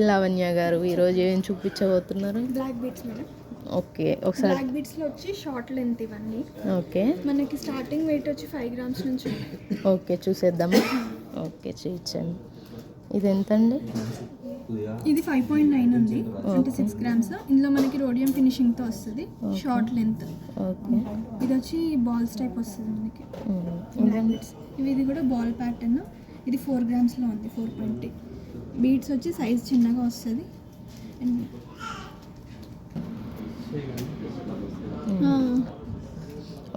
లావణ్య గారు ఈరోజు ఏం చూపించబోతున్నారు? Black beads madam. ఓకే, ఒకసారి. బ్లాక్ బీట్స్లో వచ్చి షార్ట్ లెంత్ ఇవన్నీ. ఓకే, మనకి స్టార్టింగ్ వెయిట్ వచ్చి 5 grams నుంచి. ఓకే చూసేద్దామా? ఓకే చూపించండి. ఇది ఎంత అండి? ఇది 5.9 ఉంది, 26 grams. ఇందులో మనకి రోడియం ఫినిషింగ్తో వస్తుంది, షార్ట్ లెంత్. ఓకే, ఇది వచ్చి బాల్స్ టైప్ వస్తుంది మనకి. బ్లాక్ బీట్స్ ఇది కూడా బాల్ ప్యాటర్న్. ఇది 4 grams ఉంది, 4.2. బీట్స్ వచ్చి సైజ్ చిన్నగా వస్తుంది. అండ్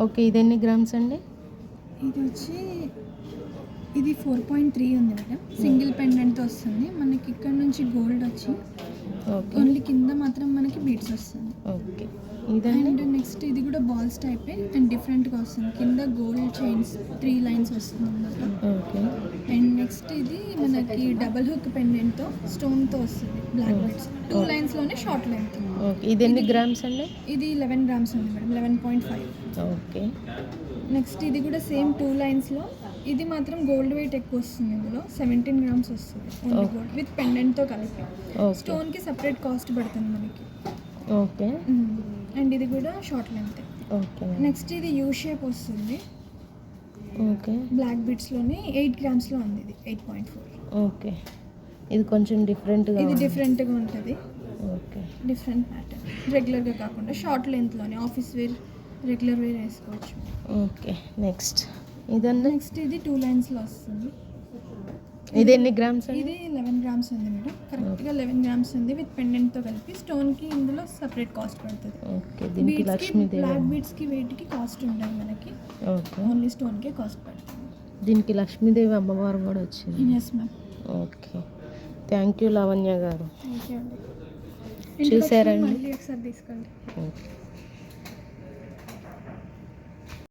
ఓకే, ఇది ఎన్ని గ్రామ్స్ అండి? ఇది వచ్చి ఇది 4.3 ఉంది మేడం. సింగిల్ పెండెంట్తో వస్తుంది మనకి. ఇక్కడ నుంచి గోల్డ్ వచ్చి ఓన్లీ కింద మాత్రం మనకి బీట్స్ వస్తుంది. ఓకే, అండ్ నెక్స్ట్ ఇది కూడా బాల్స్ టైపే అండ్ డిఫరెంట్గా వస్తుంది. కింద గోల్డ్ చైన్స్ 3 lines వస్తుంది అన్నమాట. ఓకే, అండ్ నెక్స్ట్ ఇది మనకి డబల్ హుక్ పెండెంట్తో స్టోన్తో వస్తుంది. బ్లాక్ బీట్స్ 2 linesలోనే షార్ట్ లెంత్. ఓకే, ఇది ఎన్ని గ్రామ్స్ అండి? ఇది 11 grams ఉంది మేడం, 11.5. ఓకే, నెక్స్ట్ ఇది కూడా సేమ్ 2 linesలో. ఇది మాత్రం గోల్డ్ వెయిట్ ఎక్కువ వస్తుంది. ఇందులో 17 grams వస్తుంది ఓన్లీ గోల్డ్ విత్ పెండెంట్తో కలిపి. స్టోన్కి సపరేట్ కాస్ట్ పడుతుంది మనకి. ఓకే, అండ్ ఇది కూడా షార్ట్ లెంత్. ఓకే, నెక్స్ట్ ఇది యూ షేప్ వస్తుంది. ఓకే, బ్లాక్ బీట్స్లోని 8 grams ఉంది. ఇది 8.4. ఓకే, ఇది కొంచెం డిఫరెంట్గా. ఇది డిఫరెంట్గా ఉంటుంది. ఓకే, డిఫరెంట్ ప్యాటర్న్, రెగ్యులర్గా కాకుండా షార్ట్ లెంత్లోనే ఆఫీస్ వేర్, రెగ్యులర్ వేర్ వేసుకోవచ్చు. ఓకే, నెక్స్ట్ ఇదండి. నెక్స్ట్ ఇది 2 linesలో వస్తుంది. ఇది ఎన్ని గ్రామ్స్? ఇది 11 grams ఉంది మేడం, కరెక్ట్గా 11 grams ఉంది విత్ పెండెంట్తో కలిపి. స్టోన్కి ఇందులో సపరేట్ కాస్ట్ పడుతుంది. ఓకే, దీనికి లక్ష్మీదేవి. బ్లాక్ బీట్స్కి వెయిట్కి కాస్ట్ ఉండదు మనకి. ఓకే, ఓన్లీ స్టోన్కే కాస్ట్ పడుతుంది. దీనికి లక్ష్మీదేవి అమ్మవారు కూడా వచ్చింది. Yes ma'am. Okay, thank you Lavanya గారు. థ్యాంక్ యూ అండి. చూసారండి? మళ్ళీ ఒకసారి తీసుకోండి. ఓకే.